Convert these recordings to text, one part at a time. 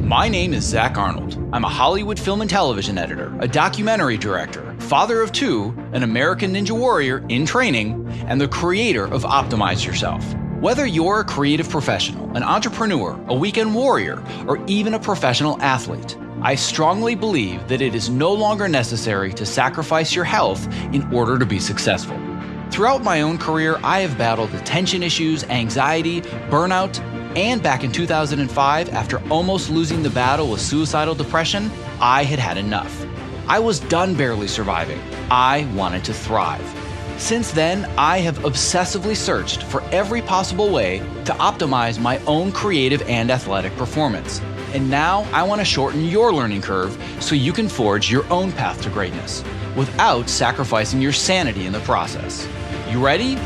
My name is Zach Arnold. I'm a Hollywood film and television editor, a documentary director, father of two, an American Ninja Warrior in training, and the creator of Optimize Yourself. Whether you're a creative professional, an entrepreneur, a weekend warrior, or even a professional athlete, I strongly believe that it is no longer necessary to sacrifice your health in order to be successful. Throughout my own career, I have battled attention issues, anxiety, burnout, and back in 2005, after almost losing the battle with suicidal depression, I had had enough. I was done barely surviving. I wanted to thrive. Since then, I have obsessively searched for every possible way to optimize my own creative and athletic performance. And now I want to shorten your learning curve so you can forge your own path to greatness without sacrificing your sanity in the process. You ready?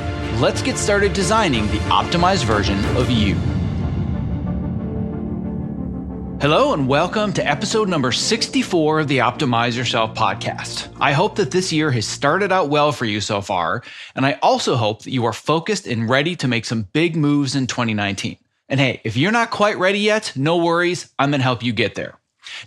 Let's get started designing the optimized version of you. Hello and welcome to episode number 64 of the Optimize Yourself podcast. I hope that this year has started out well for you so far, and I also hope that you are focused and ready to make some big moves in 2019. And hey, if you're not quite ready yet, no worries, I'm going to help you get there.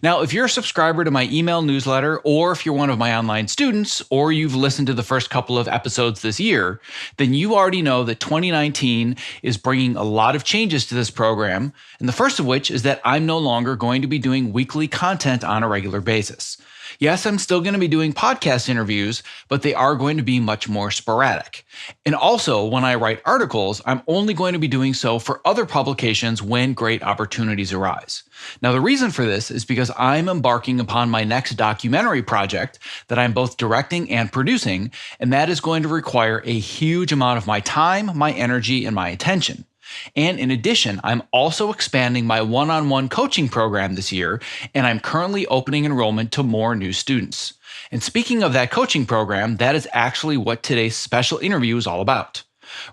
Now, if you're a subscriber to my email newsletter, or if you're one of my online students, or you've listened to the first couple of episodes this year, then you already know that 2019 is bringing a lot of changes to this program, and the first of which is that I'm no longer going to be doing weekly content on a regular basis. Yes, I'm still going to be doing podcast interviews, but they are going to be much more sporadic. And also, when I write articles, I'm only going to be doing so for other publications when great opportunities arise. Now, the reason for this is because I'm embarking upon my next documentary project that I'm both directing and producing, and that is going to require a huge amount of my time, my energy, and my attention. And in addition, I'm also expanding my one-on-one coaching program this year, and I'm currently opening enrollment to more new students. And speaking of that coaching program, that is actually what today's special interview is all about.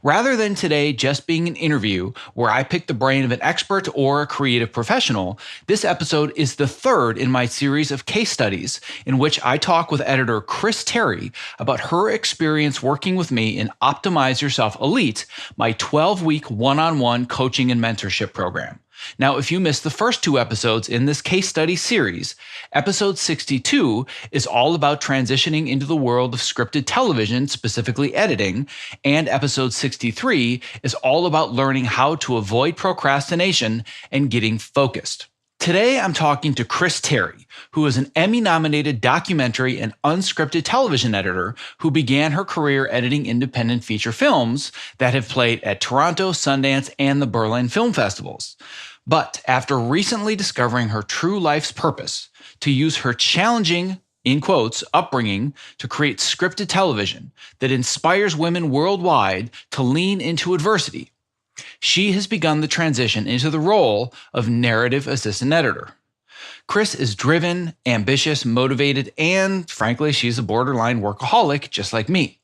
Rather than today just being an interview where I pick the brain of an expert or a creative professional, this episode is the third in my series of case studies in which I talk with editor Chryss Terry about her experience working with me in Optimize Yourself Elite, my 12-week one-on-one coaching and mentorship program. Now, if you missed the first two episodes in this case study series, episode 62 is all about transitioning into the world of scripted television, specifically editing, and episode 63 is all about learning how to avoid procrastination and getting focused. Today, I'm talking to Chryss Terry, who is an Emmy-nominated documentary and unscripted television editor who began her career editing independent feature films that have played at Toronto, Sundance, and the Berlin film festivals. But after recently discovering her true life's purpose, to use her challenging, in quotes, upbringing to create scripted television that inspires women worldwide to lean into adversity, she has begun the transition into the role of narrative assistant editor. Chryss is driven, ambitious, motivated, and frankly, she's a borderline workaholic just like me.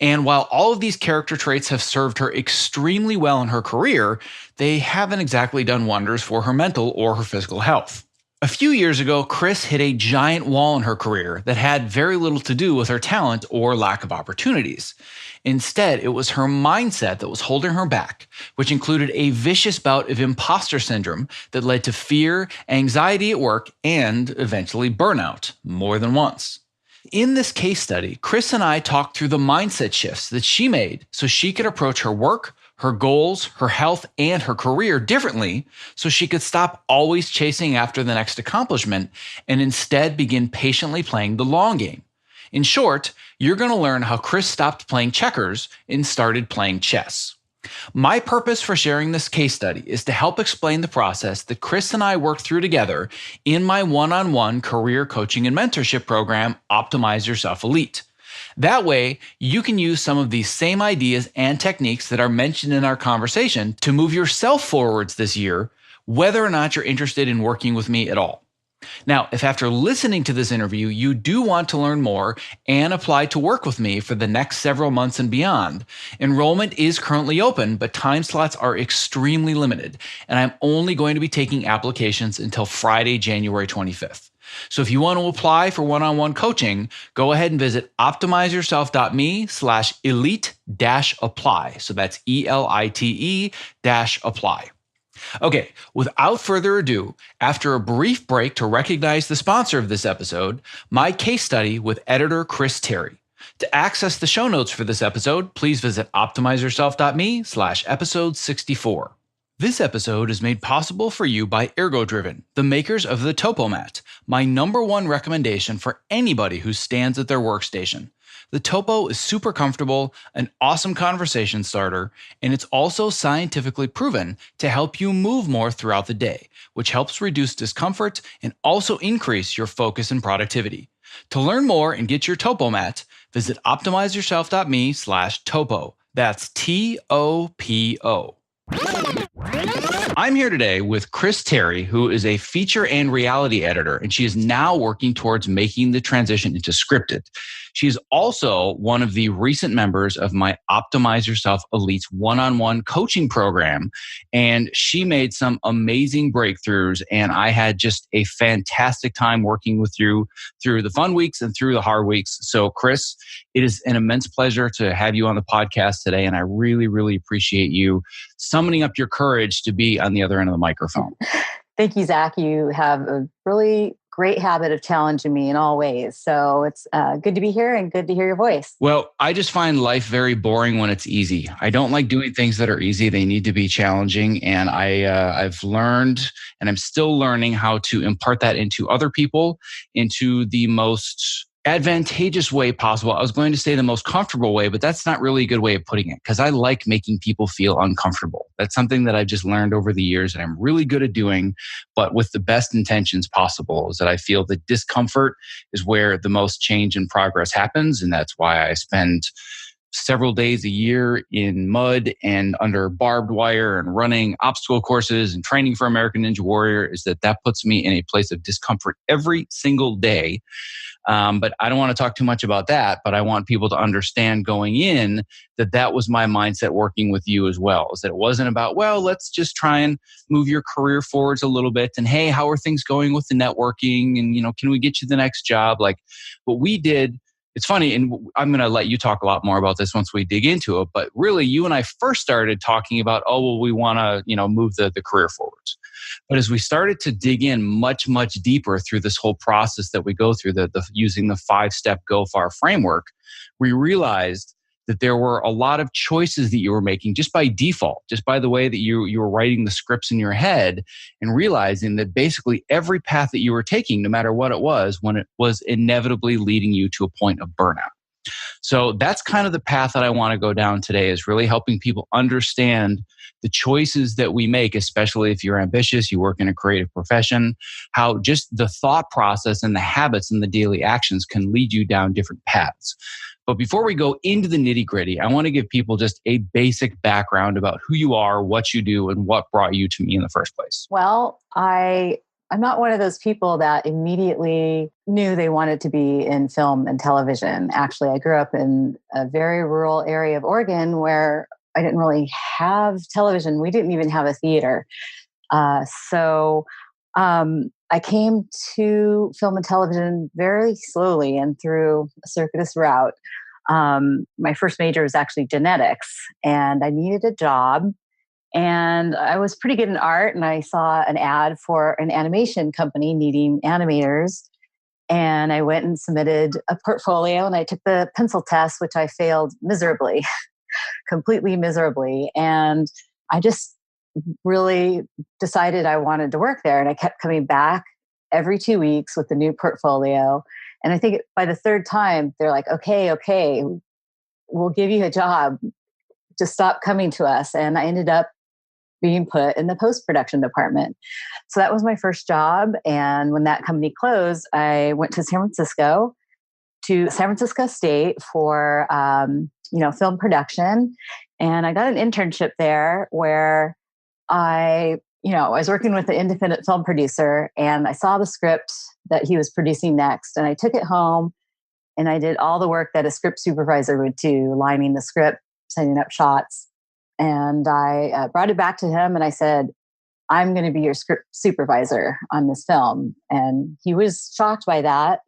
And while all of these character traits have served her extremely well in her career, they haven't exactly done wonders for her mental or her physical health. A few years ago, Chryss hit a giant wall in her career that had very little to do with her talent or lack of opportunities. Instead, it was her mindset that was holding her back, which included a vicious bout of imposter syndrome that led to fear, anxiety at work, and eventually burnout more than once. In this case study, Chryss and I talked through the mindset shifts that she made so she could approach her work, her goals, her health, and her career differently so she could stop always chasing after the next accomplishment and instead begin patiently playing the long game. In short, you're going to learn how Chryss stopped playing checkers and started playing chess. My purpose for sharing this case study is to help explain the process that Chryss and I worked through together in my one-on-one career coaching and mentorship program, Optimize Yourself Elite. That way, you can use some of these same ideas and techniques that are mentioned in our conversation to move yourself forwards this year, whether or not you're interested in working with me at all. Now, if after listening to this interview, you do want to learn more and apply to work with me for the next several months and beyond, enrollment is currently open, but time slots are extremely limited, and I'm only going to be taking applications until Friday, January 25th. So if you want to apply for one-on-one coaching, go ahead and visit optimizeyourself.me/elite-apply. So that's ELITE-apply. Okay, without further ado, after a brief break to recognize the sponsor of this episode, my case study with editor Chryss Terry. To access the show notes for this episode, please visit optimizeyourself.me/episode 64. This episode is made possible for you by ErgoDriven, the makers of the Topomat, my number one recommendation for anybody who stands at their workstation. The Topo is super comfortable, an awesome conversation starter, and it's also scientifically proven to help you move more throughout the day, which helps reduce discomfort and also increase your focus and productivity. To learn more and get your Topomat, visit optimizeyourself.me/topo. That's TOPO. I'm here today with Chryss Terry, who is a feature and reality editor, and she is now working towards making the transition into scripted. She is also one of the recent members of my Optimize Yourself Elite's one-on-one coaching program, and she made some amazing breakthroughs, and I had just a fantastic time working with you through the fun weeks and through the hard weeks. So, Chryss, it is an immense pleasure to have you on the podcast today, and I really, really appreciate you summoning up your courage to be on the other end of the microphone. Thank you, Zach. You have a really great habit of challenging me in all ways. So it's good to be here and good to hear your voice. Well, I just find life very boring when it's easy. I don't like doing things that are easy. They need to be challenging. And I've learned, and I'm still learning, how to impart that into other people, into the most advantageous way possible. I was going to say the most comfortable way, but that's not really a good way of putting it, because I like making people feel uncomfortable. That's something that I've just learned over the years and I'm really good at doing, but with the best intentions possible. Is that I feel that discomfort is where the most change and progress happens. And that's why I spend several days a year in mud and under barbed wire and running obstacle courses and training for American Ninja Warrior, is that puts me in a place of discomfort every single day. But I don't want to talk too much about that, but I want people to understand going in that was my mindset working with you as well. Is that it wasn't about, well, let's just try and move your career forwards a little bit. And hey, how are things going with the networking? And, can we get you the next job? Like what we did. It's funny, and I'm going to let you talk a lot more about this once we dig into it. But really, you and I first started talking about, we want to, move the career forwards. But as we started to dig in much, much deeper through this whole process that we go through, using the 5-step Go Far framework, we realized that there were a lot of choices that you were making just by default, just by the way that you were writing the scripts in your head, and realizing that basically every path that you were taking, no matter what it was, when it was inevitably leading you to a point of burnout. So that's kind of the path that I want to go down today, is really helping people understand the choices that we make, especially if you're ambitious, you work in a creative profession, how just the thought process and the habits and the daily actions can lead you down different paths. But before we go into the nitty gritty, I want to give people just a basic background about who you are, what you do, and what brought you to me in the first place. Well, I'm not one of those people that immediately knew they wanted to be in film and television. Actually, I grew up in a very rural area of Oregon where I didn't really have television. We didn't even have a theater. So I came to film and television very slowly and through a circuitous route. My first major was actually genetics, and I needed a job. And I was pretty good in art, and I saw an ad for an animation company needing animators. And I went and submitted a portfolio, and I took the pencil test, which I failed miserably, completely miserably. And I just really decided I wanted to work there. And I kept coming back every 2 weeks with a new portfolio. And I think by the third time, they're like, okay, we'll give you a job. Just stop coming to us. And I ended up being put in the post-production department. So that was my first job. And when that company closed, I went to San Francisco State for, film production. And I got an internship there where I was working with an independent film producer, and I saw the script that he was producing next. And I took it home and I did all the work that a script supervisor would do, lining the script, setting up shots. And I brought it back to him and I said, I'm going to be your script supervisor on this film. And he was shocked by that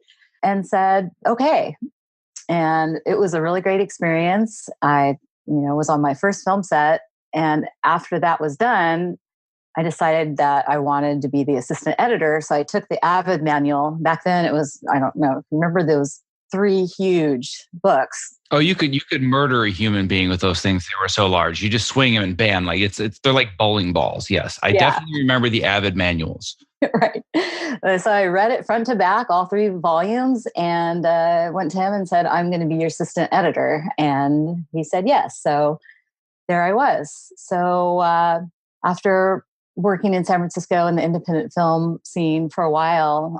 and said, okay. And it was a really great experience. I was on my first film set. And after that was done, I decided that I wanted to be the assistant editor. So I took the Avid manual. Back then it was, I don't know, remember those 3 huge books. Oh, you could murder a human being with those things. They were so large. You just swing them and bam, like it's they're like bowling balls. Yes, I Yeah. definitely remember the Avid manuals. Right. So I read it front to back, all 3 volumes, and went to him and said, I'm going to be your assistant editor. And he said yes. So there I was. So after working in San Francisco in the independent film scene for a while,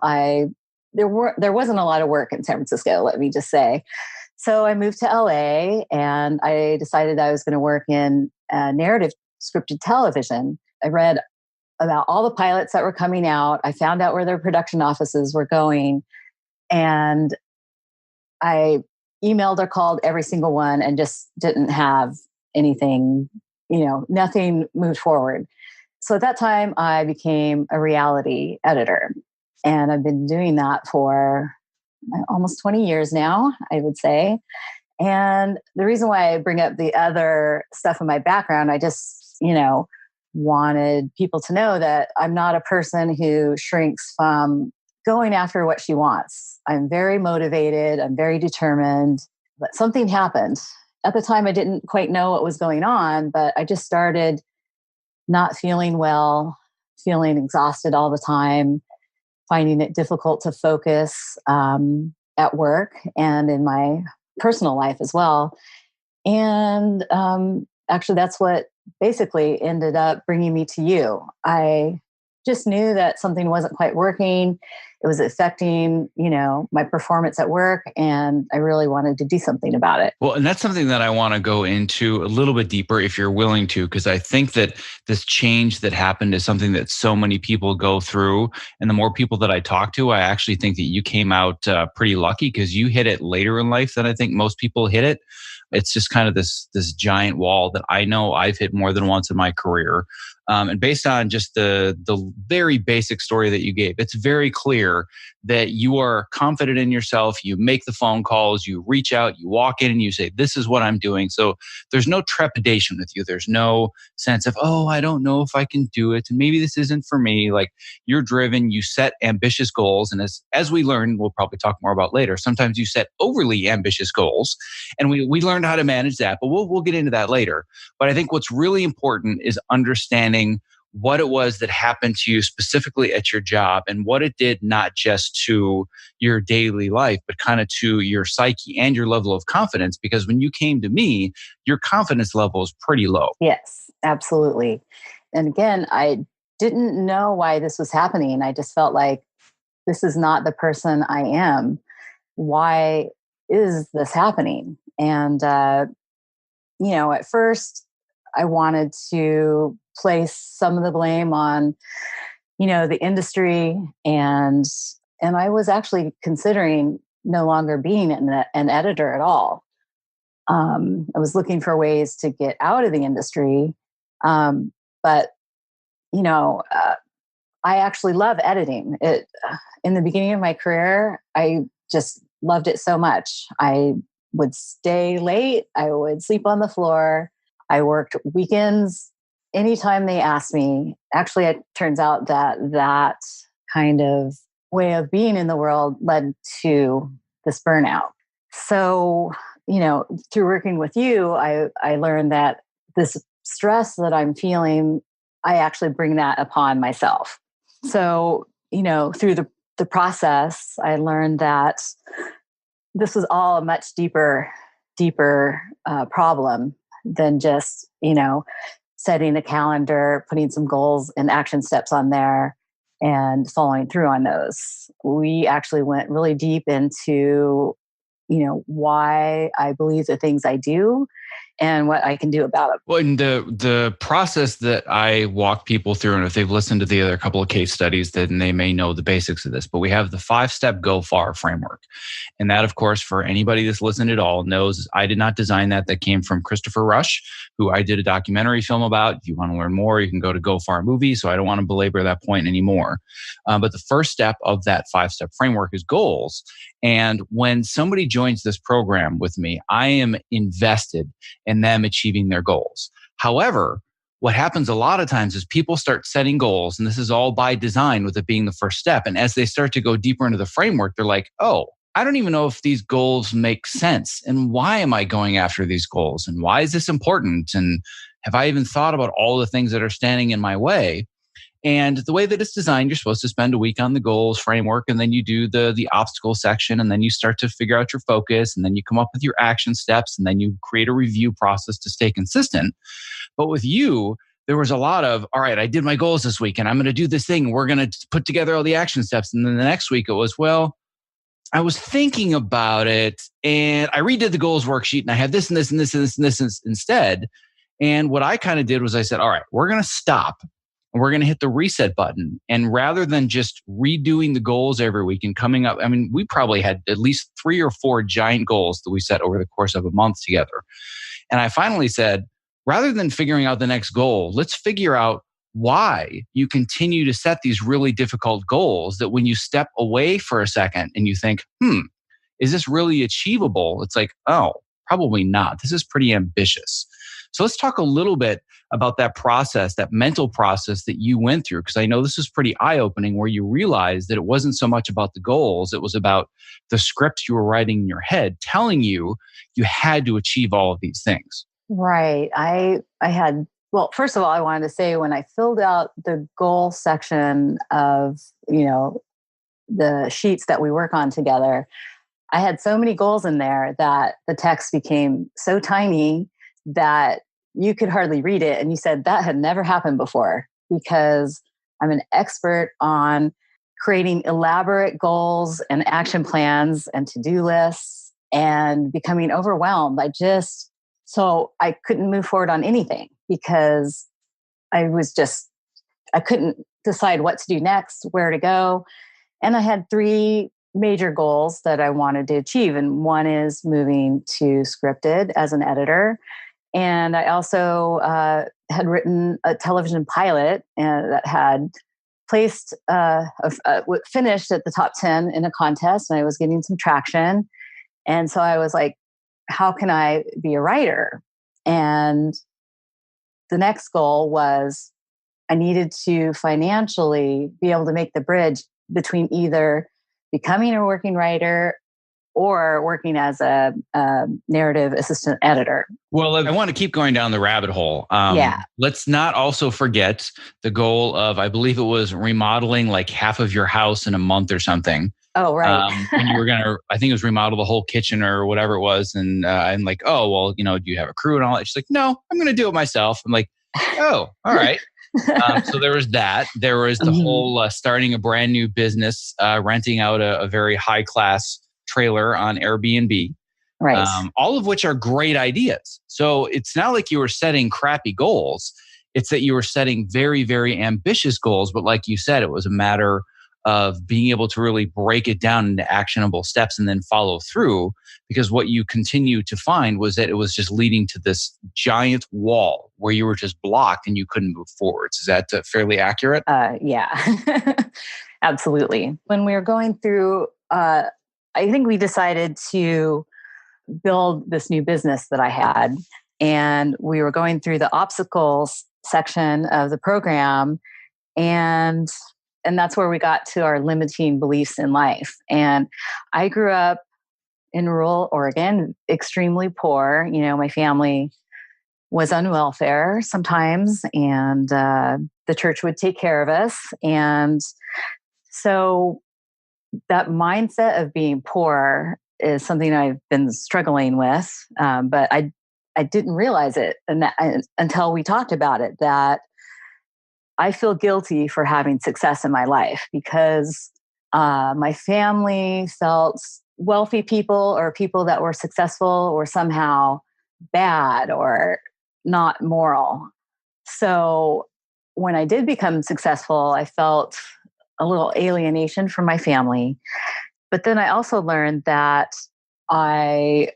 there wasn't a lot of work in San Francisco, let me just say. So I moved to LA and I decided I was going to work in narrative scripted television. I read about all the pilots that were coming out. I found out where their production offices were going. And I emailed or called every single one and just didn't have anything, nothing moved forward. So at that time, I became a reality editor. And I've been doing that for almost 20 years now, I would say. And the reason why I bring up the other stuff in my background, I just, wanted people to know that I'm not a person who shrinks from going after what she wants. I'm very motivated. I'm very determined. But something happened. At the time, I didn't quite know what was going on, but I just started not feeling well, feeling exhausted all the time, finding it difficult to focus at work and in my personal life as well. And actually, that's what basically ended up bringing me to you. I just knew that something wasn't quite working. It was affecting, my performance at work, and I really wanted to do something about it. Well, and that's something that I want to go into a little bit deeper if you're willing to, because I think that this change that happened is something that so many people go through. And the more people that I talk to, I actually think that you came out pretty lucky because you hit it later in life than I think most people hit it. It's just kind of this giant wall that I know I've hit more than once in my career. And based on just the very basic story that you gave, it's very clear that you are confident in yourself. You make the phone calls, you reach out, you walk in and you say, this is what I'm doing. So there's no trepidation with you. There's no sense of, oh, I don't know if I can do it. And maybe this isn't for me. Like, you're driven, you set ambitious goals. And as we learn, we'll probably talk more about later, sometimes you set overly ambitious goals. And we learned how to manage that, but we'll get into that later. But I think what's really important is understanding what it was that happened to you specifically at your job and what it did, not just to your daily life, but kind of to your psyche and your level of confidence. Because when you came to me, your confidence level is pretty low. Yes, absolutely. And again, I didn't know why this was happening. I just felt like this is not the person I am. Why is this happening? And, at first, I wanted to place some of the blame on, the industry, and I was actually considering no longer being an editor at all. I was looking for ways to get out of the industry, but I actually love editing. In the beginning of my career, I just loved it so much. I would stay late. I would sleep on the floor. I worked weekends anytime they asked me. Actually, it turns out that kind of way of being in the world led to this burnout. So, through working with you, I learned that this stress that I'm feeling, I actually bring that upon myself. So, through the process, I learned that this was all a much deeper problem than just, setting a calendar, putting some goals and action steps on there and following through on those. We actually went really deep into, why I believe the things I do and what I can do about it. Well, and the process that I walk people through, and if they've listened to the other couple of case studies, then they may know the basics of this. But we have the 5-step Go Far framework. And that, of course, for anybody that's listened at all knows I did not design that. That came from Christopher Rush, who I did a documentary film about. If you want to learn more, you can go to Go Far Movie. So I don't want to belabor that point anymore. But the first step of that 5-step framework is goals. And when somebody joins this program with me, I am invested in them achieving their goals. However, what happens a lot of times is people start setting goals, and this is all by design with it being the first step. And as they start to go deeper into the framework, they're like, oh, I don't even know if these goals make sense. And why am I going after these goals? And why is this important? And have I even thought about all the things that are standing in my way? And the way that it's designed, you're supposed to spend a week on the goals framework, and then you do the obstacle section, and then you start to figure out your focus, and then you come up with your action steps, and then you create a review process to stay consistent. But with you, there was a lot of, all right, I did my goals this week and I'm going to do this thing. And we're going to put together all the action steps. And then the next week it was, well, I was thinking about it and I redid the goals worksheet and I had this and this and this and this and this instead. And what I kind of did was I said, all right, we're going to stop and we're going to hit the reset button. And rather than just redoing the goals every week and coming up, I mean, we probably had at least 3 or 4 giant goals that we set over the course of a month together. And I finally said, rather than figuring out the next goal, let's figure out why you continue to set these really difficult goals that when you step away for a second and you think, is this really achievable? It's like, oh, probably not. This is pretty ambitious. So let's talk a little bit about that process, that mental process that you went through, because I know this is pretty eye-opening where you realized that it wasn't so much about the goals, it was about the script you were writing in your head telling you you had to achieve all of these things. Right. I had, well, first of all, I wanted to say when I filled out the goal section of, the sheets that we work on together, I had so many goals in there that the text became so tiny that you could hardly read it. And you said that had never happened before, because I'm an expert on creating elaborate goals and action plans and to-do lists and becoming overwhelmed. So I couldn't move forward on anything because I couldn't decide what to do next, where to go. And I had 3 major goals that I wanted to achieve. And one is moving to scripted as an editor. And I also had written a television pilot that had finished at the top 10 in a contest, and I was getting some traction. And so I was like, how can I be a writer? And the next goal was I needed to financially be able to make the bridge between either becoming a working writer or working as a narrative assistant editor. Well, I want to keep going down the rabbit hole. Let's not also forget the goal of, I believe it was remodeling like half of your house in a month or something. Oh, right. And you were going to, I think it was remodel the whole kitchen or whatever it was. And I'm like, oh, well, do you have a crew and all that? She's like, no, I'm going to do it myself. I'm like, oh, all right. So there was that. There was the whole starting a brand new business, renting out a very high class trailer on Airbnb. Right. All of which are great ideas. So it's not like you were setting crappy goals. It's that you were setting very, very ambitious goals. But like you said, it was a matter of being able to really break it down into actionable steps and then follow through. Because what you continue to find was that it was just leading to this giant wall where you were just blocked and you couldn't move forwards. Is that fairly accurate? Yeah, absolutely. When we were going through, I think we decided to build this new business that I had. And we were going through the obstacles section of the program. And that's where we got to our limiting beliefs in life. And I grew up in rural Oregon, extremely poor. My family was on welfare sometimes, and the church would take care of us. And so that mindset of being poor is something I've been struggling with, but I didn't realize it until we talked about it, that I feel guilty for having success in my life because my family felt wealthy people or people that were successful were somehow bad or not moral. So when I did become successful, I felt a little alienation from my family. But then I also learned that I'm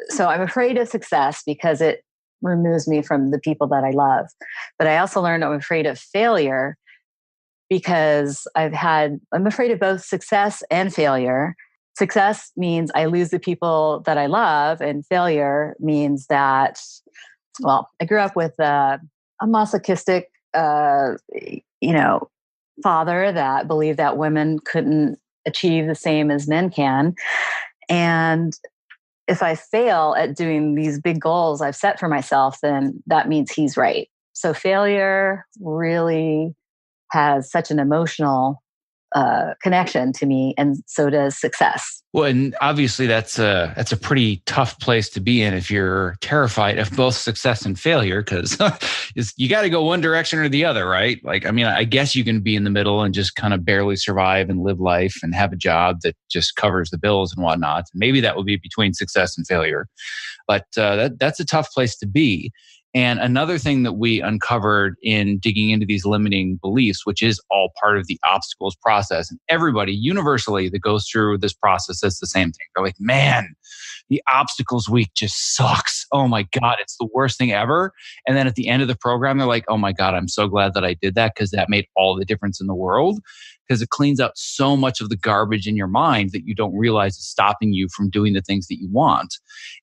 afraid of success because it removes me from the people that I love. But I also learned I'm afraid of failure because I'm afraid of both success and failure. Success means I lose the people that I love, and failure means that, I grew up with a masochistic, you know, father that believed that women couldn't achieve the same as men can. And if I fail at doing these big goals I've set for myself, then that means he's right. So failure really has such an emotional connection to me, and so does success. Well, and obviously that's a pretty tough place to be in if you're terrified of both success and failure, because you got to go one direction or the other, right? Like, I mean, I guess you can be in the middle and just kind of barely survive and live life and have a job that just covers the bills and whatnot. Maybe that would be between success and failure, but that's a tough place to be. And another thing that we uncovered in digging into these limiting beliefs, which is all part of the obstacles process, and everybody universally that goes through this process says the same thing. They're like, man, the obstacles week just sucks. Oh my God, it's the worst thing ever. And then at the end of the program, they're like, oh my God, I'm so glad that I did that, because that made all the difference in the world, because it cleans out so much of the garbage in your mind that you don't realize is stopping you from doing the things that you want.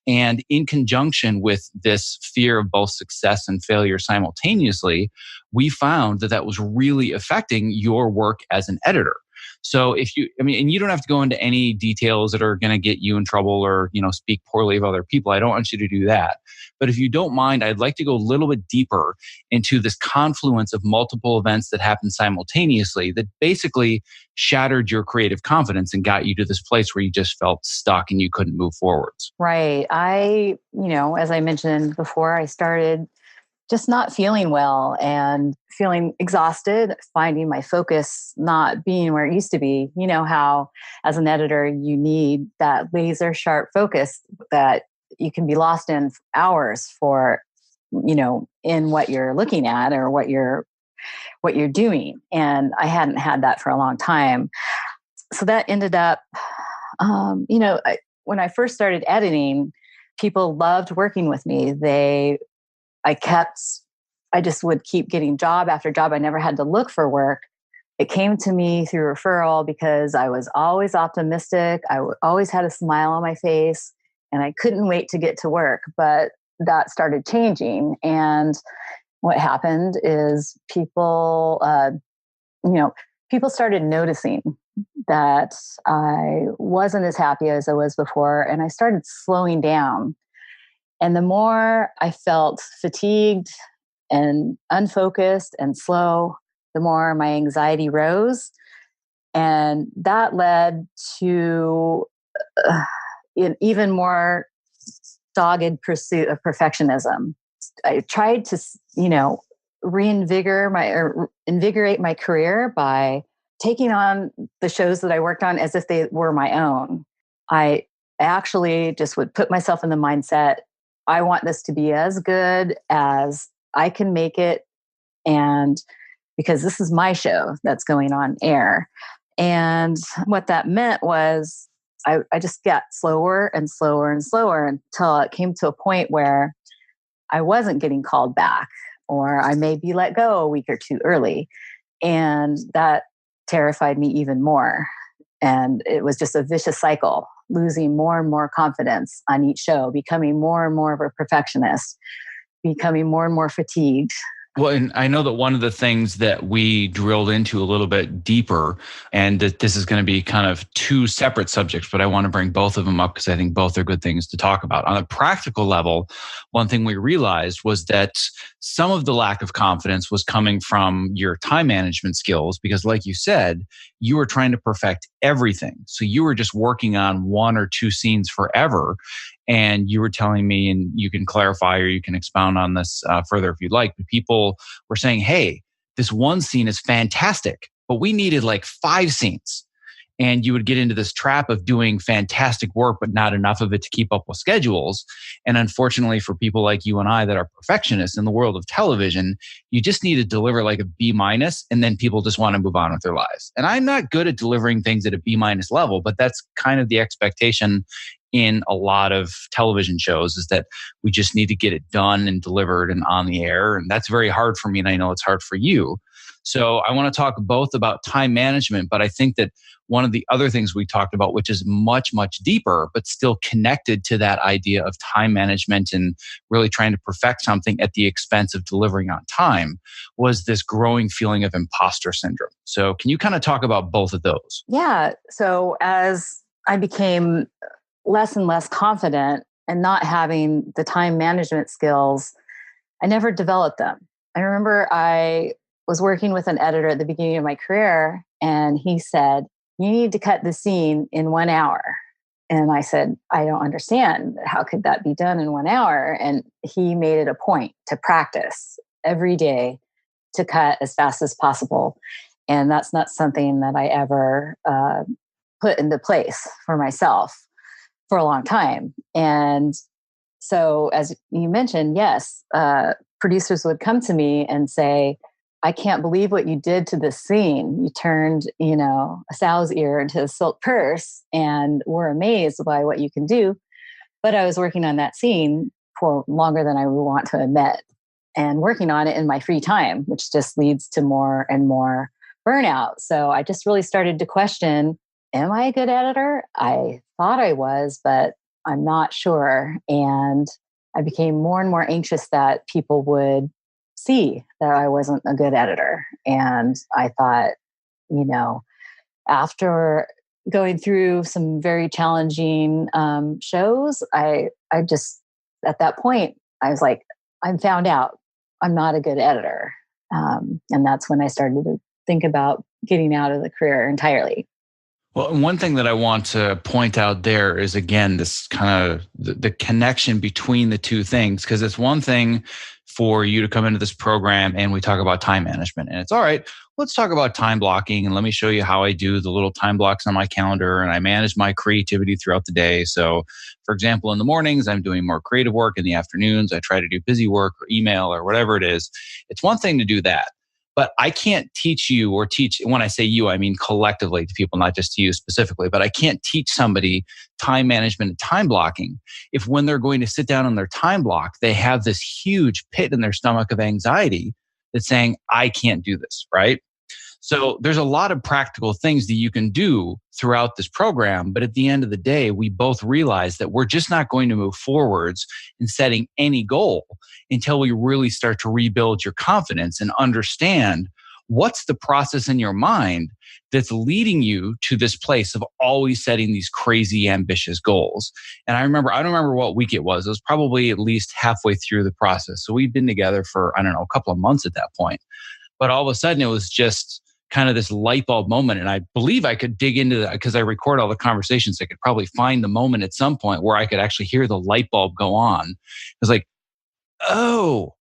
And in conjunction with this fear of both success and failure simultaneously, we found that that was really affecting your work as an editor. So if you, I mean, and you don't have to go into any details that are going to get you in trouble or, speak poorly of other people. I don't want you to do that. But if you don't mind, I'd like to go a little bit deeper into this confluence of multiple events that happened simultaneously that basically shattered your creative confidence and got you to this place where you just felt stuck and you couldn't move forwards. Right. As I mentioned before, I started just not feeling well and feeling exhausted, finding my focus not being where it used to be. You know how, as an editor, you need that laser sharp focus that you can be lost in hours for, in what you're looking at or what you're doing. And I hadn't had that for a long time. So that ended up, when I first started editing, people loved working with me. I just would keep getting job after job. I never had to look for work. It came to me through referral because I was always optimistic. Always had a smile on my face, and I couldn't wait to get to work. But that started changing. And what happened is people started noticing that I wasn't as happy as I was before, and I started slowing down. And the more I felt fatigued and unfocused and slow, the more my anxiety rose. And that led to an even more dogged pursuit of perfectionism. I tried to, invigorate my career by taking on the shows that I worked on as if they were my own. I actually just would put myself in the mindset, I want this to be as good as I can make it. And because this is my show that's going on air. And what that meant was I just got slower and slower and slower until it came to a point where I wasn't getting called back, or I may be let go a week or two early. And that terrified me even more. And it was just a vicious cycle, losing more and more confidence on each show, becoming more and more of a perfectionist, becoming more and more fatigued. Well, and I know that one of the things that we drilled into a little bit deeper, and that this is going to be kind of two separate subjects, but I want to bring both of them up because I think both are good things to talk about. On a practical level, one thing we realized was that some of the lack of confidence was coming from your time management skills, because like you said, you were trying to perfect everything. So you were just working on one or two scenes forever. And you were telling me, and you can clarify or you can expound on this further if you'd like, but people were saying, hey, this one scene is fantastic, but we needed like 5 scenes. And you would get into this trap of doing fantastic work, but not enough of it to keep up with schedules. And unfortunately for people like you and I that are perfectionists in the world of television, you just need to deliver like a B-, and then people just want to move on with their lives. And I'm not good at delivering things at a B- level, but that's kind of the expectation in a lot of television shows, is that we just need to get it done and delivered and on the air. And that's very hard for me. And I know it's hard for you. So I want to talk both about time management, but I think that one of the other things we talked about, which is much, much deeper, but still connected to that idea of time management and really trying to perfect something at the expense of delivering on time, was this growing feeling of imposter syndrome. So can you kind of talk about both of those? Yeah. So as I became less and less confident and not having the time management skills, I never developed them. I remember I was working with an editor at the beginning of my career, and he said, "You need to cut the scene in 1 hour." And I said, "I don't understand. How could that be done in 1 hour?" And he made it a point to practice every day to cut as fast as possible. And that's not something that I ever put into place for myself for a long time. And so, as you mentioned, yes, producers would come to me and say, "I can't believe what you did to this scene. You turned, a sow's ear into a silk purse, and we're amazed by what you can do." But I was working on that scene for longer than I would want to admit, and working on it in my free time, which just leads to more and more burnout. So I just really started to question, am I a good editor? I thought I was, but I'm not sure. And I became more and more anxious that people would see that I wasn't a good editor. And I thought, you know, after going through some very challenging shows, I just, at that point, I was like, I'm found out. I'm not a good editor. And that's when I started to think about getting out of the career entirely. Well, and one thing that I want to point out there is, again, this kind of the connection between the two things, because it's one thing for you to come into this program and we talk about time management, and it's all right. Let's talk about time blocking, and let me show you how I do the little time blocks on my calendar, and I manage my creativity throughout the day. So, for example, in the mornings, I'm doing more creative work. In the afternoons, I try to do busy work or email or whatever it is. It's one thing to do that. But I can't teach you, or teach, when I say you, I mean collectively to people, not just to you specifically, but I can't teach somebody time management and time blocking if when they're going to sit down on their time block, they have this huge pit in their stomach of anxiety that's saying, I can't do this, right? So there's a lot of practical things that you can do throughout this program. But at the end of the day, we both realize that we're just not going to move forwards in setting any goal until we really start to rebuild your confidence and understand what's the process in your mind that's leading you to this place of always setting these crazy ambitious goals. And I don't remember what week it was. It was probably at least halfway through the process. So we'd been together for, I don't know, a couple of months at that point. But all of a sudden it was just kind of this light bulb moment. And I believe I could dig into that because I record all the conversations. I could probably find the moment at some point where I could actually hear the light bulb go on. It was like, oh,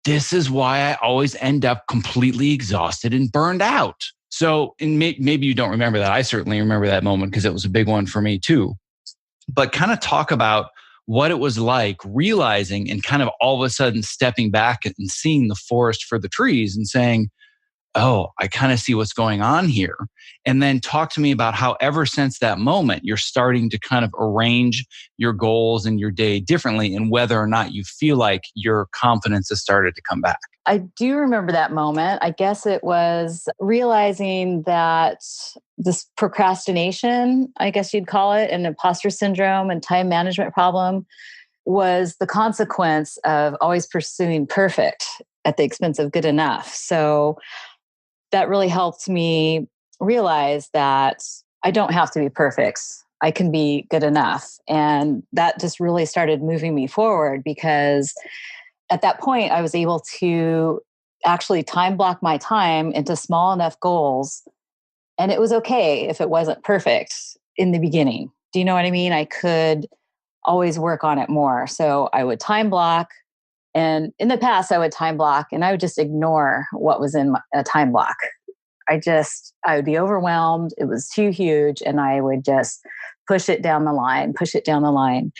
this is why I always end up completely exhausted and burned out. So, and maybe you don't remember that. I certainly remember that moment because it was a big one for me too. But kind of talk about what it was like realizing and kind of all of a sudden stepping back and seeing the forest for the trees and saying, oh, I kind of see what's going on here. And then talk to me about how ever since that moment, you're starting to kind of arrange your goals and your day differently, and whether or not you feel like your confidence has started to come back. I do remember that moment. I guess it was realizing that this procrastination, I guess you'd call it, and imposter syndrome and time management problem was the consequence of always pursuing perfect at the expense of good enough. So that really helped me realize that I don't have to be perfect. I can be good enough. And that just really started moving me forward because at that point, I was able to actually time block my time into small enough goals. And it was okay if it wasn't perfect in the beginning. Do you know what I mean? I could always work on it more. So I would time block. And in the past, I would time block and I would just ignore what was in a time block. I would be overwhelmed. It was too huge. And I would just push it down the line, push it down the line.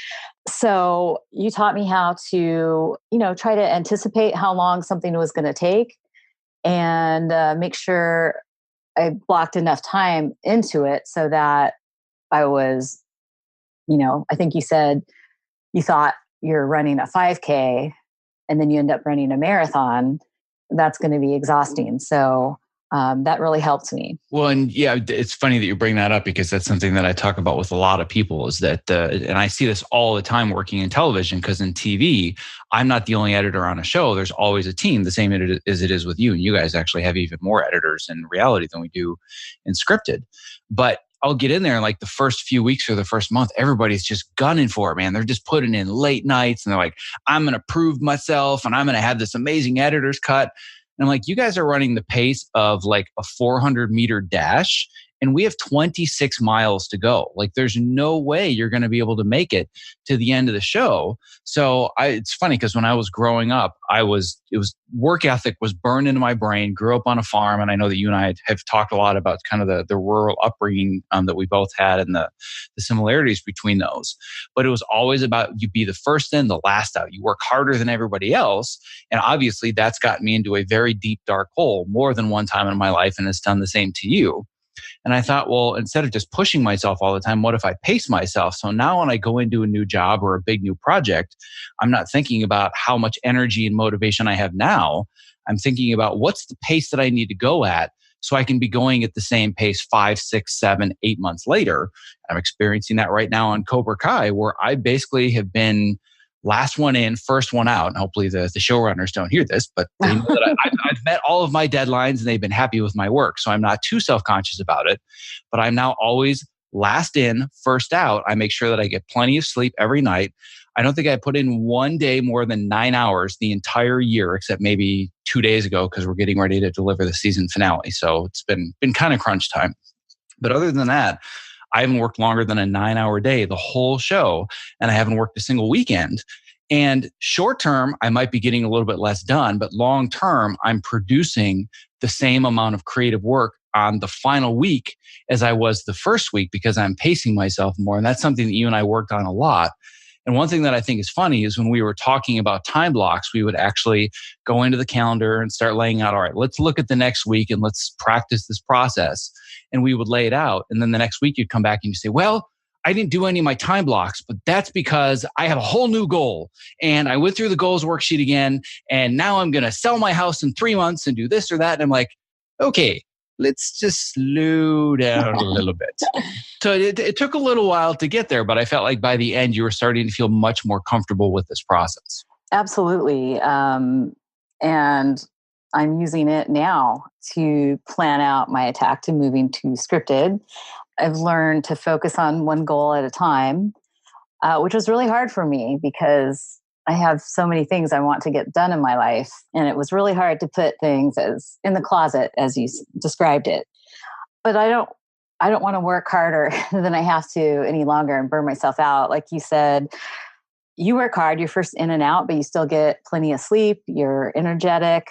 So you taught me how to, try to anticipate how long something was going to take and make sure I blocked enough time into it so that I was, I think you said you thought you're running a 5K and then you end up running a marathon. that's going to be exhausting. So that really helped me. Well, and yeah, it's funny that you bring that up because that's something that I talk about with a lot of people is that, and I see this all the time working in television because in TV, I'm not the only editor on a show. There's always a team, the same as it is with you. And you guys actually have even more editors in reality than we do in scripted. But I'll get in there and like the first few weeks or the first month, everybody's just gunning for it, man. They're just putting in late nights and they're like, I'm going to prove myself and I'm going to have this amazing editor's cut. And I'm like, you guys are running the pace of like a 400-meter dash and we have 26 miles to go. Like there's no way you're going to be able to make it to the end of the show. So it's funny because when I was growing up, work ethic was burned into my brain, grew up on a farm. And I know that you and I have talked a lot about kind of the rural upbringing that we both had and the similarities between those. But it was always about you be the first in, the last out. You work harder than everybody else. And obviously that's gotten me into a very deep, dark hole more than one time in my life. And it's done the same to you. And I thought, well, instead of just pushing myself all the time, what if I pace myself? So now when I go into a new job or a big new project, I'm not thinking about how much energy and motivation I have now. I'm thinking about what's the pace that I need to go at so I can be going at the same pace 5, 6, 7, 8 months later. I'm experiencing that right now on Cobra Kai, where I basically have been last one in, first one out. And hopefully the showrunners don't hear this, but they know that I've met all of my deadlines and they've been happy with my work. So I'm not too self-conscious about it, but I'm now always last in, first out. I make sure that I get plenty of sleep every night. I don't think I put in one day more than 9 hours the entire year, except maybe 2 days ago because we're getting ready to deliver the season finale. So it's been kind of crunch time. But other than that, I haven't worked longer than a 9-hour day the whole show, and I haven't worked a single weekend. And short term, I might be getting a little bit less done, but long term, I'm producing the same amount of creative work on the final week as I was the first week because I'm pacing myself more. And that's something that you and I worked on a lot. And one thing that I think is funny is when we were talking about time blocks, we would actually go into the calendar and start laying out, all right, let's look at the next week and let's practice this process. And we would lay it out. And then the next week you'd come back and you say, well, I didn't do any of my time blocks, but that's because I have a whole new goal. And I went through the goals worksheet again. And now I'm going to sell my house in 3 months and do this or that. And I'm like, okay, let's just slow down a little bit. So it took a little while to get there, but I felt like by the end, you were starting to feel much more comfortable with this process. Absolutely. And I'm using it now to plan out my attack to moving to scripted. I've learned to focus on one goal at a time, which was really hard for me because I have so many things I want to get done in my life. And it was really hard to put things as in the closet, as you described it. But I don't want to work harder than I have to any longer and burn myself out. Like you said, you work hard, you're first in and out, but you still get plenty of sleep, you're energetic.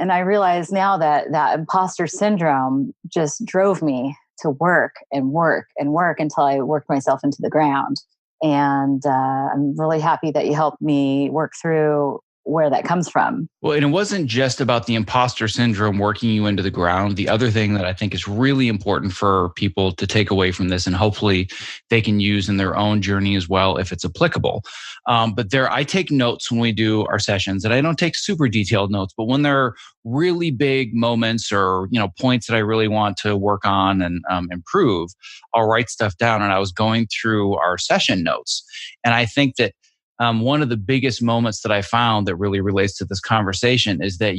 And I realize now that imposter syndrome just drove me to work and work and work until I worked myself into the ground. And I'm really happy that you helped me work through where that comes from. Well, and it wasn't just about the imposter syndrome working you into the ground. The other thing that I think is really important for people to take away from this, and hopefully they can use in their own journey as well, if it's applicable. But I take notes when we do our sessions, and I don't take super detailed notes, but when there are really big moments or, points that I really want to work on and improve, I'll write stuff down. And I was going through our session notes, and I think that one of the biggest moments that I found that really relates to this conversation is that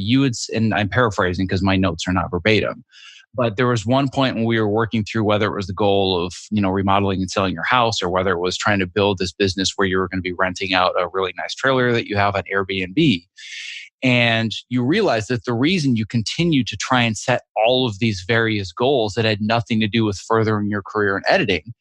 and I'm paraphrasing because my notes are not verbatim, but there was one point when we were working through whether it was the goal of, remodeling and selling your house, or whether it was trying to build this business where you were going to be renting out a really nice trailer that you have on Airbnb. And you realize that the reason you continue to try and set all of these various goals that had nothing to do with furthering your career in editing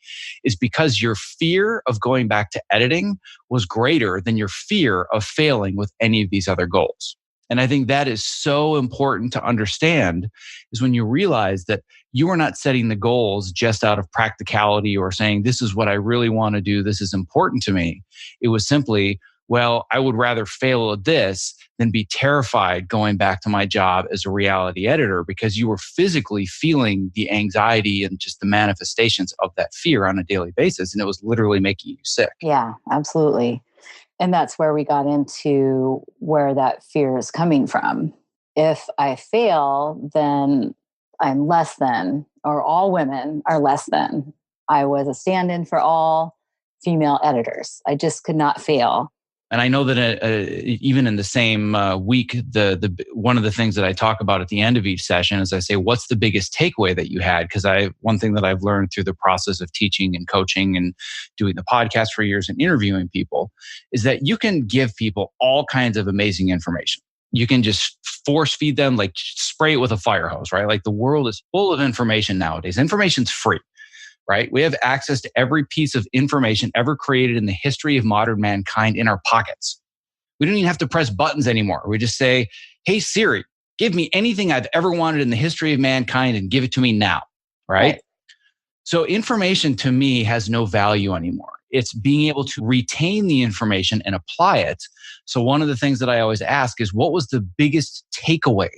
is because your fear of going back to editing was greater than your fear of failing with any of these other goals. And I think that is so important to understand, is when you realize that you are not setting the goals just out of practicality or saying, this is what I really want to do, this is important to me. It was simply, well, I would rather fail at this than be terrified going back to my job as a reality editor, because you were physically feeling the anxiety and just the manifestations of that fear on a daily basis. And it was literally making you sick. Yeah, absolutely. And that's where we got into where that fear is coming from. if I fail, then I'm less than, or all women are less than. I was a stand in for all female editors. I just could not fail. And I know that even in the same week, the one of the things that I talk about at the end of each session is I say, "What's the biggest takeaway that you had?" Because one thing that I've learned through the process of teaching and coaching and doing the podcast for years and interviewing people is that you can give people all kinds of amazing information. You can just force feed them, like spray it with a fire hose, right? Like the world is full of information nowadays. Information's free. Right? We have access to every piece of information ever created in the history of modern mankind in our pockets. We don't even have to press buttons anymore. We just say, "Hey Siri, give me anything I've ever wanted in the history of mankind and give it to me now." Right? So information to me has no value anymore. It's being able to retain the information and apply it. So one of the things that I always ask is, what was the biggest takeaway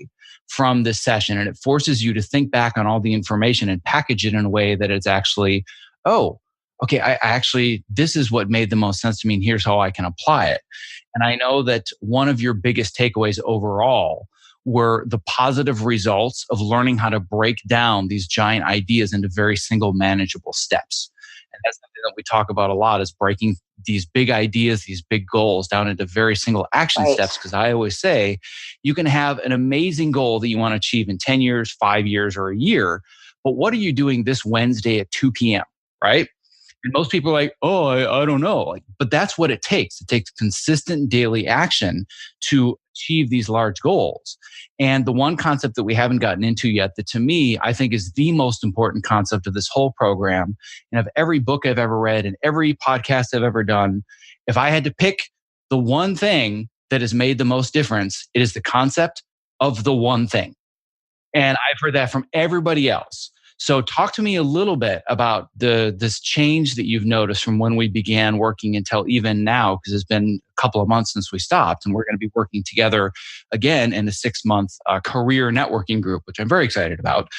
from this session? And it forces you to think back on all the information and package it in a way that it's actually, oh, okay, I actually, this is what made the most sense to me, and here's how I can apply it. And I know that one of your biggest takeaways overall were the positive results of learning how to break down these giant ideas into very single manageable steps. And that's something that we talk about a lot, is breaking these big ideas, these big goals down into very single action steps. Because I always say you can have an amazing goal that you want to achieve in 10 years, 5 years, or a year. But what are you doing this Wednesday at 2 p.m., right? And most people are like, "Oh, I don't know." Like, but that's what it takes. It takes consistent daily action to achieve these large goals. And the one concept that we haven't gotten into yet that to me, I think is the most important concept of this whole program and of every book I've ever read and every podcast I've ever done, if I had to pick the one thing that has made the most difference, it is the concept of the one thing. And I've heard that from everybody else. So talk to me a little bit about this change that you've noticed from when we began working until even now, because it's been a couple of months since we stopped, and we're going to be working together again in a 6-month career networking group, which I'm very excited about.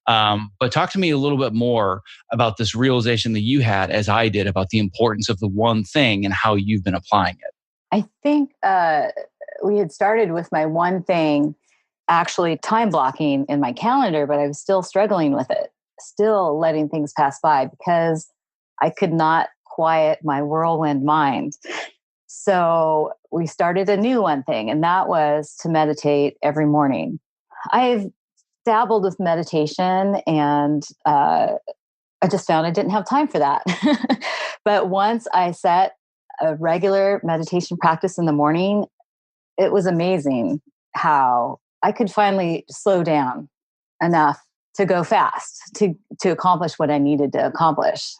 But talk to me a little bit more about this realization that you had, as I did, about the importance of the one thing and how you've been applying it. I think we had started with my one thing actually time blocking in my calendar, but I was still struggling with it, still letting things pass by because I could not quiet my whirlwind mind. So we started a new one thing, and that was to meditate every morning. I've dabbled with meditation, and I just found I didn't have time for that. But once I set a regular meditation practice in the morning, it was amazing how I could finally slow down enough to go fast, to accomplish what I needed to accomplish.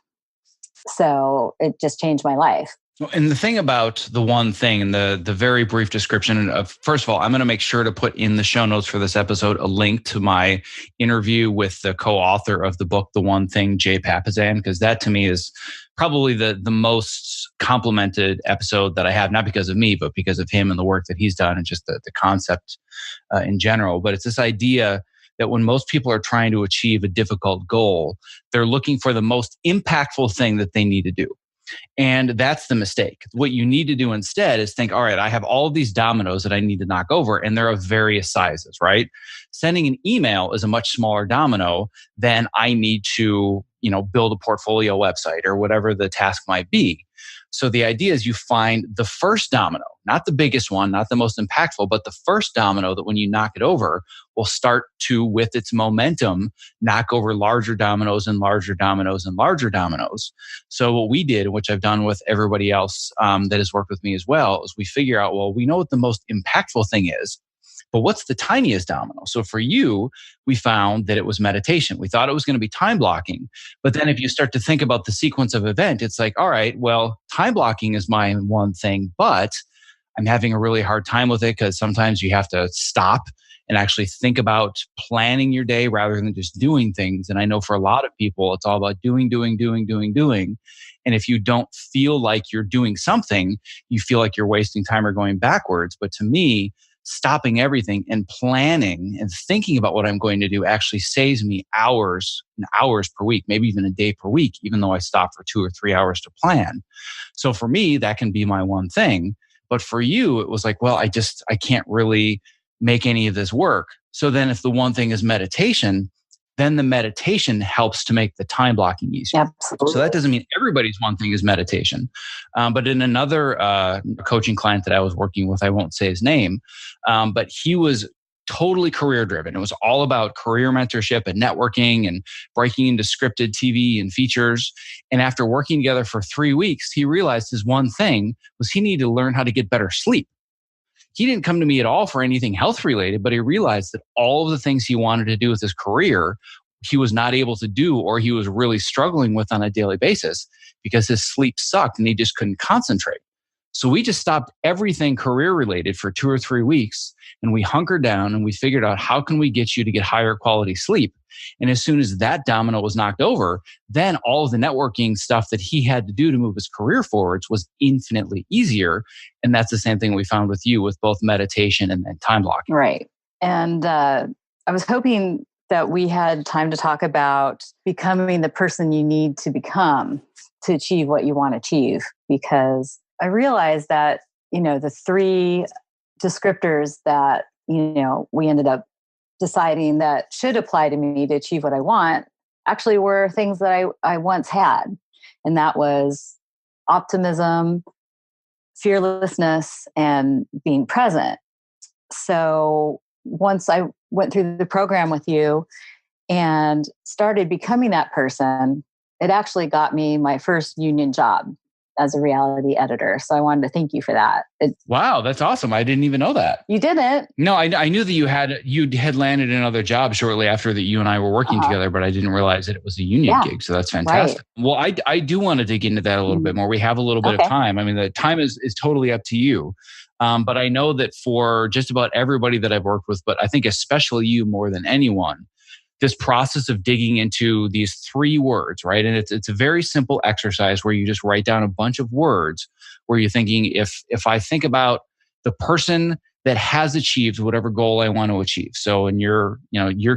So it just changed my life. And the thing about the one thing, and the very brief description of, first of all, I'm going to make sure to put in the show notes for this episode a link to my interview with the co-author of the book, The One Thing, Jay Papasan, because that to me is probably the most complimented episode that I have, not because of me, but because of him and the work that he's done and just the concept in general. But it's this idea that when most people are trying to achieve a difficult goal, they're looking for the most impactful thing that they need to do. And that's the mistake. What you need to do instead is think, all right, I have all of these dominoes that I need to knock over, and they're of various sizes, right? Sending an email is a much smaller domino than I need to, build a portfolio website or whatever the task might be. So the idea is you find the first domino, not the biggest one, not the most impactful, but the first domino that when you knock it over will start to, with its momentum, knock over larger dominoes and larger dominoes and larger dominoes. So what we did, which I've done with everybody else that has worked with me as well, is we figure out, well, we know what the most impactful thing is, but what's the tiniest domino? So for you, we found that it was meditation. We thought it was going to be time blocking. But then if you start to think about the sequence of event, it's like, all right, well, time blocking is my one thing, but I'm having a really hard time with it because sometimes you have to stop and actually think about planning your day rather than just doing things. And I know for a lot of people, it's all about doing. And if you don't feel like you're doing something, you feel like you're wasting time or going backwards. But to me, stopping everything and planning and thinking about what I'm going to do actually saves me hours and hours per week, maybe even a day per week, even though I stop for 2 or 3 hours to plan. So for me, that can be my one thing. But for you, it was like, well, I can't really make any of this work. So then if the one thing is meditation, then the meditation helps to make the time blocking easier. Absolutely. So that doesn't mean everybody's one thing is meditation. But in another coaching client that I was working with, I won't say his name, but he was totally career driven. It was all about career mentorship and networking and breaking into scripted TV and features. And after working together for 3 weeks, he realized his one thing was he needed to learn how to get better sleep. He didn't come to me at all for anything health related, but he realized that all of the things he wanted to do with his career, he was not able to do, or he was really struggling with on a daily basis because his sleep sucked and he just couldn't concentrate. So we just stopped everything career related for 2 or 3 weeks, and we hunkered down and we figured out how can we get you to get higher quality sleep. And as soon as that domino was knocked over, then all of the networking stuff that he had to do to move his career forwards was infinitely easier. And that's the same thing we found with you with both meditation and time blocking. Right. And I was hoping that we had time to talk about becoming the person you need to become to achieve what you want to achieve. Because I realized that, the 3 descriptors that, we ended up deciding that should apply to me to achieve what I want actually were things that I once had. And that was optimism, fearlessness, and being present. So once I went through the program with you and started becoming that person, it actually got me my first union job as a reality editor. So I wanted to thank you for that. Wow, that's awesome. I didn't even know that. You didn't? No, I knew that you had landed another job shortly after that you and I were working together, but I didn't realize that it was a union gig. So that's fantastic. Right. Well, I do want to dig into that a little bit more. We have a little bit of time. I mean, the time is totally up to you. But I know that for just about everybody that I've worked with, but I think especially you more than anyone, this process of digging into these 3 words, right? And it's a very simple exercise where you just write down a bunch of words where you're thinking, if I think about the person that has achieved whatever goal I want to achieve. So in your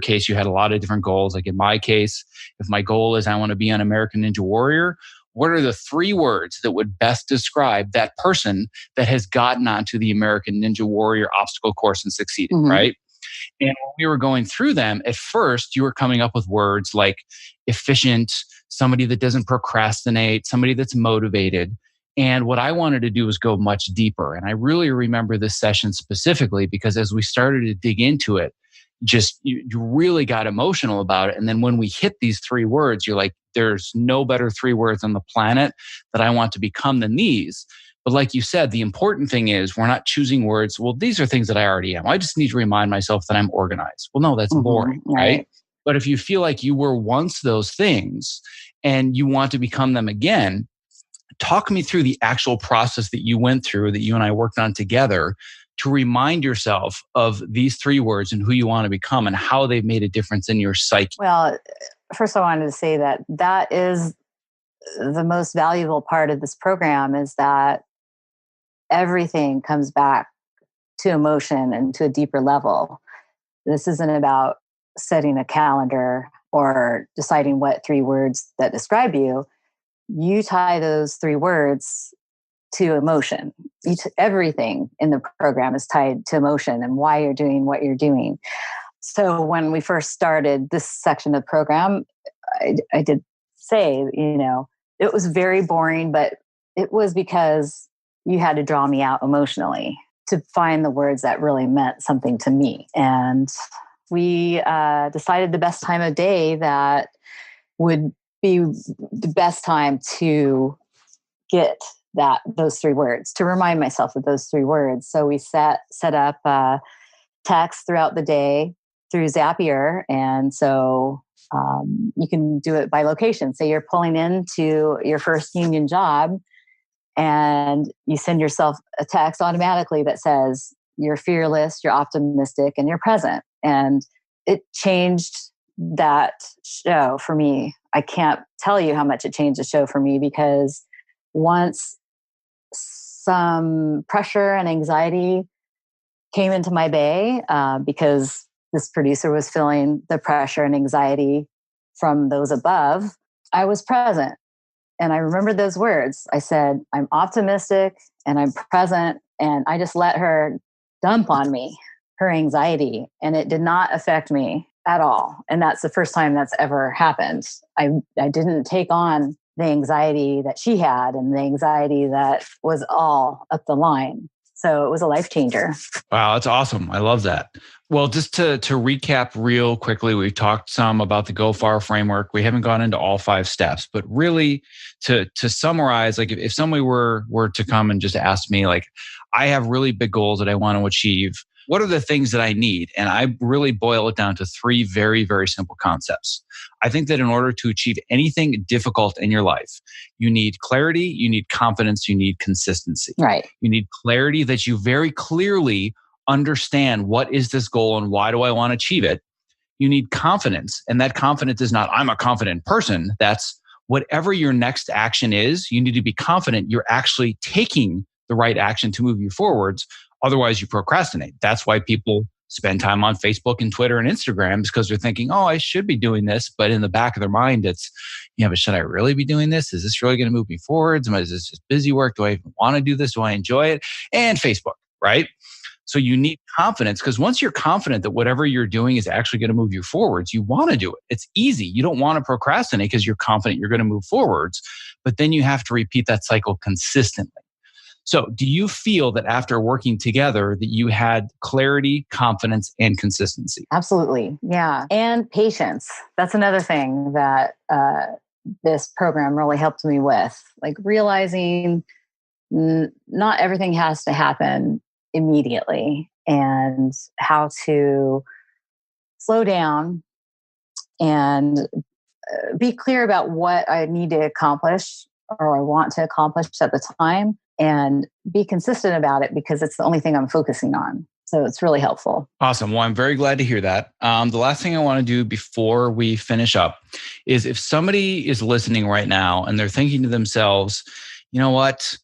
case, you had a lot of different goals. Like in my case, if my goal is I want to be an American Ninja Warrior, what are the 3 words that would best describe that person that has gotten onto the American Ninja Warrior obstacle course and succeeded, right? And when we were going through them, at first, you were coming up with words like efficient, somebody that doesn't procrastinate, somebody that's motivated. And what I wanted to do was go much deeper. And I really remember this session specifically because as we started to dig into it, you really got emotional about it. And then when we hit these 3 words, you're like, there's no better 3 words on the planet that I want to become than these. But like you said, the important thing is we're not choosing words. Well, these are things that I already am. I just need to remind myself that I'm organized. Well, no, that's boring, right? But if you feel like you were once those things and you want to become them again, talk me through the actual process that you went through, that you and I worked on together to remind yourself of these 3 words and who you want to become and how they've made a difference in your psyche. Well, first I wanted to say that is the most valuable part of this program is that everything comes back to emotion and to a deeper level. This isn't about setting a calendar or deciding what 3 words that describe you. You tie those 3 words to emotion. Everything in the program is tied to emotion and why you're doing what you're doing. So when we first started this section of the program, I did say, it was very boring, but it was because you had to draw me out emotionally to find the words that really meant something to me. And we decided the best time of day that would be the best time to get those 3 words, to remind myself of those 3 words. So we set up text throughout the day through Zapier. And so you can do it by location. Say you're pulling into your first union job and you send yourself a text automatically that says you're fearless, you're optimistic, and you're present. And it changed that show for me. I can't tell you how much it changed the show for me because once some pressure and anxiety came into my bay because this producer was feeling the pressure and anxiety from those above, I was present. And I remembered those words. I said, I'm optimistic and I'm present. And I just let her dump on me, her anxiety, and it did not affect me at all. And that's the first time that's ever happened. I didn't take on the anxiety that she had and the anxiety that was all up the line. So it was a life changer. Wow, that's awesome. I love that. Well, just to recap real quickly, we've talked some about the Go Far framework. We haven't gone into all 5 steps, but really to summarize, like if somebody were to come and just ask me, like, I have really big goals that I want to achieve, what are the things that I need? And I really boil it down to 3 very, very simple concepts. I think that in order to achieve anything difficult in your life, you need clarity, you need confidence, you need consistency. Right. You need clarity that you very clearly understand what is this goal and why do I want to achieve it. You need confidence. And that confidence is not, I'm a confident person. That's whatever your next action is, you need to be confident you're actually taking the right action to move you forwards. Otherwise, you procrastinate. That's why people spend time on Facebook and Twitter and Instagram, because they're thinking, oh, I should be doing this. But in the back of their mind, it's, yeah, but should I really be doing this? Is this really going to move me forwards? Is this just busy work? Do I even want to do this? Do I enjoy it? And Facebook, right? So you need confidence, because once you're confident that whatever you're doing is actually going to move you forwards, you want to do it. It's easy. You don't want to procrastinate because you're confident you're going to move forwards. But then you have to repeat that cycle consistently. So do you feel that after working together that you had clarity, confidence, and consistency? Absolutely. Yeah. And patience. That's another thing that this program really helped me with, like realizing not everything has to happen immediately, and how to slow down and be clear about what I need to accomplish or I want to accomplish at the time, and be consistent about it because it's the only thing I'm focusing on. So it's really helpful. Awesome. Well, I'm very glad to hear that. The last thing I want to do before we finish up is, if somebody is listening right now and they're thinking to themselves, you know what?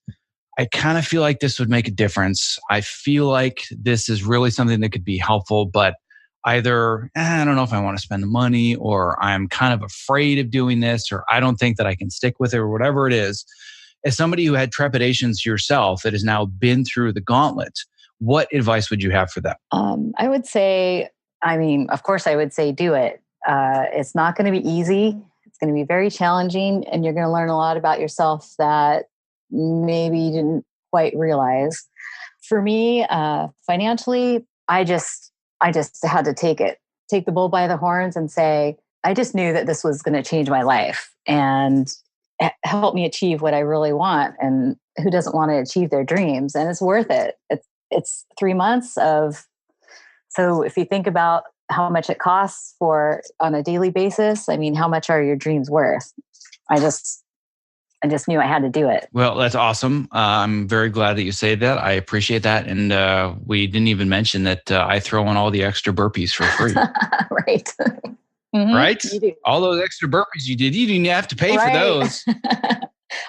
I kind of feel like this would make a difference. I feel like this is really something that could be helpful, but either I don't know if I want to spend the money, or I'm kind of afraid of doing this, or I don't think that I can stick with it, or whatever it is. As somebody who had trepidations yourself that has now been through the gauntlet, what advice would you have for them? I would say, of course, I would say do it. It's not going to be easy. It's going to be very challenging, and you're going to learn a lot about yourself that maybe you didn't quite realize. For me, financially, I just had to take the bull by the horns and say, I just knew that this was going to change my life and help me achieve what I really want. And who doesn't want to achieve their dreams? And it's worth it. It's 3 months of, so if you think about how much it costs on a daily basis, how much are your dreams worth? I just knew I had to do it. Well, that's awesome. I'm very glad that you say that. I appreciate that. And we didn't even mention that I throw in all the extra burpees for free. Right. Mm-hmm. Right? You do. All those extra burpees you didn't have to pay for those.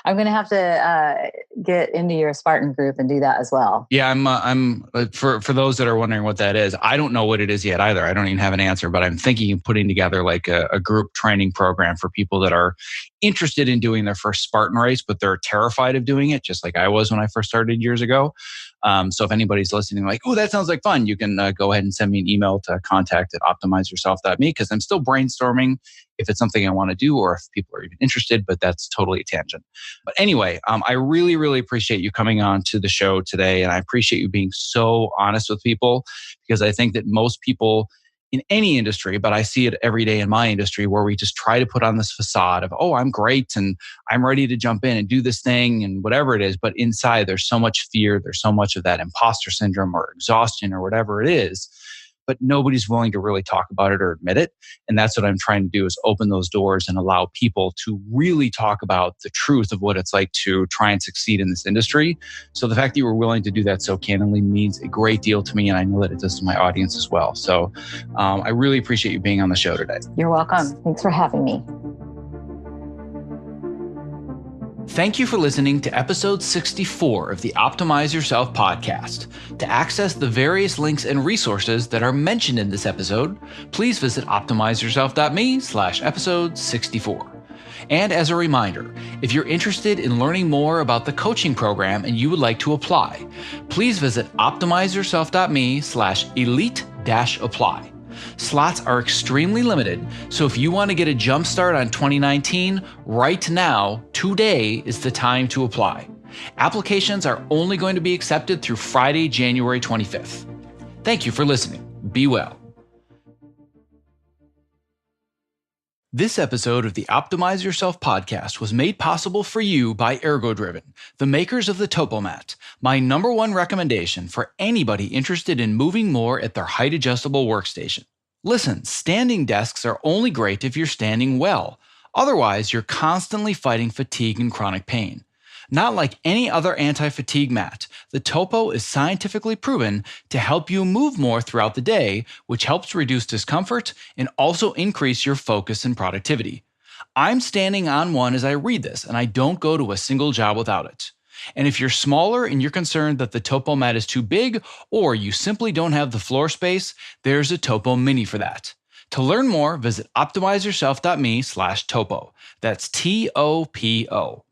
I'm going to have to get into your Spartan group and do that as well. Yeah, I'm for those that are wondering what that is, I don't know what it is yet either. I don't even have an answer, but I'm thinking of putting together like a group training program for people that are interested in doing their first Spartan race, but they're terrified of doing it, just like I was when I first started years ago. So if anybody's listening, like, oh, that sounds like fun, you can go ahead and send me an email to contact@optimizeyourself.me, because I'm still brainstorming if it's something I want to do or if people are even interested, but that's totally a tangent. But anyway, I really, really appreciate you coming on to the show today. And I appreciate you being so honest with people, because I think that most people in any industry, but I see it every day in my industry, where we just try to put on this facade of, oh, I'm great and I'm ready to jump in and do this thing and whatever it is. But inside there's so much fear. There's so much of that imposter syndrome or exhaustion or whatever it is. But nobody's willing to really talk about it or admit it. And that's what I'm trying to do, is open those doors and allow people to really talk about the truth of what it's like to try and succeed in this industry. So the fact that you were willing to do that so candidly means a great deal to me. And I know that it does to my audience as well. So I really appreciate you being on the show today. You're welcome. Thanks for having me. Thank you for listening to episode 64 of the Optimize Yourself podcast. To access the various links and resources that are mentioned in this episode, please visit optimizeyourself.me/episode 64. And as a reminder, if you're interested in learning more about the coaching program and you would like to apply, please visit optimizeyourself.me/elite-apply. Slots are extremely limited, so if you want to get a jump start on 2019, right now, today is the time to apply. Applications are only going to be accepted through Friday, January 25th. Thank you for listening. Be well. This episode of the Optimize Yourself podcast was made possible for you by ErgoDriven, the makers of the Topomat, my number one recommendation for anybody interested in moving more at their height-adjustable workstation. Listen, standing desks are only great if you're standing well. Otherwise, you're constantly fighting fatigue and chronic pain. Not like any other anti-fatigue mat, the Topo is scientifically proven to help you move more throughout the day, which helps reduce discomfort and also increase your focus and productivity. I'm standing on one as I read this, and I don't go to a single job without it. And if you're smaller and you're concerned that the Topo mat is too big, or you simply don't have the floor space, there's a Topo Mini for that. To learn more, visit optimizeyourself.me/topo. That's TOPO.